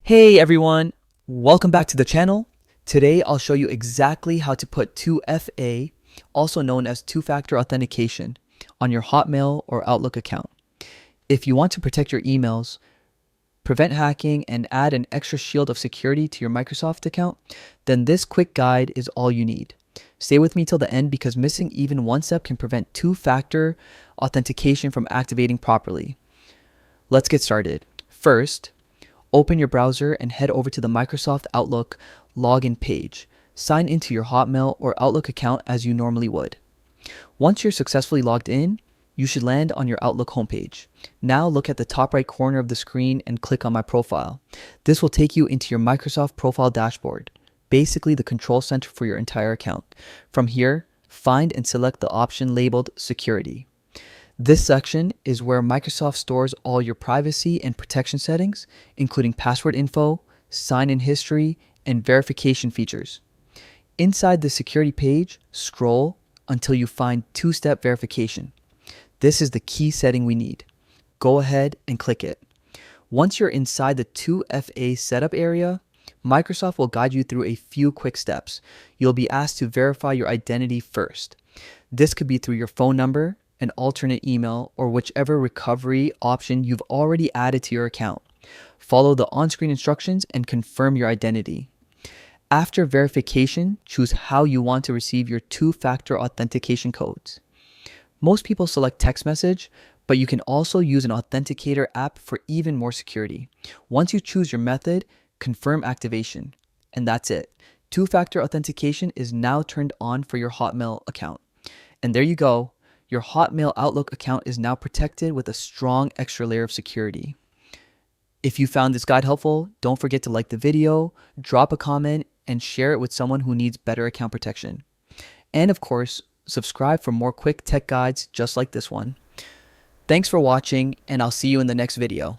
Hey everyone, welcome back to the channel. Today I'll show you exactly how to put 2FA, also known as two-factor authentication, on your Hotmail or Outlook account. If you want to protect your emails, prevent hacking, and add an extra shield of security to your Microsoft account, then this quick guide is all you need. Stay with me till the end because missing even one step can prevent two-factor authentication from activating properly. Let's get started. First, open your browser and head over to the Microsoft Outlook login page. Sign into your Hotmail or Outlook account as you normally would. Once you're successfully logged in, you should land on your Outlook homepage. Now look at the top right corner of the screen and click on My Profile. This will take you into your Microsoft Profile dashboard, basically the control center for your entire account. From here, find and select the option labeled Security. This section is where Microsoft stores all your privacy and protection settings, including password info, sign-in history, and verification features. Inside the security page, scroll until you find two-step verification. This is the key setting we need. Go ahead and click it. Once you're inside the 2FA setup area, Microsoft will guide you through a few quick steps. You'll be asked to verify your identity first. This could be through your phone number, an alternate email, or whichever recovery option you've already added to your account. Follow the on-screen instructions and confirm your identity. After verification, choose how you want to receive your two-factor authentication codes. Most people select text message, but you can also use an authenticator app for even more security. Once you choose your method, confirm activation. And that's it. Two-factor authentication is now turned on for your Hotmail account. And there you go. Your Hotmail Outlook account is now protected with a strong extra layer of security. If you found this guide helpful, don't forget to like the video, drop a comment, and share it with someone who needs better account protection. And of course, subscribe for more quick tech guides just like this one. Thanks for watching, and I'll see you in the next video.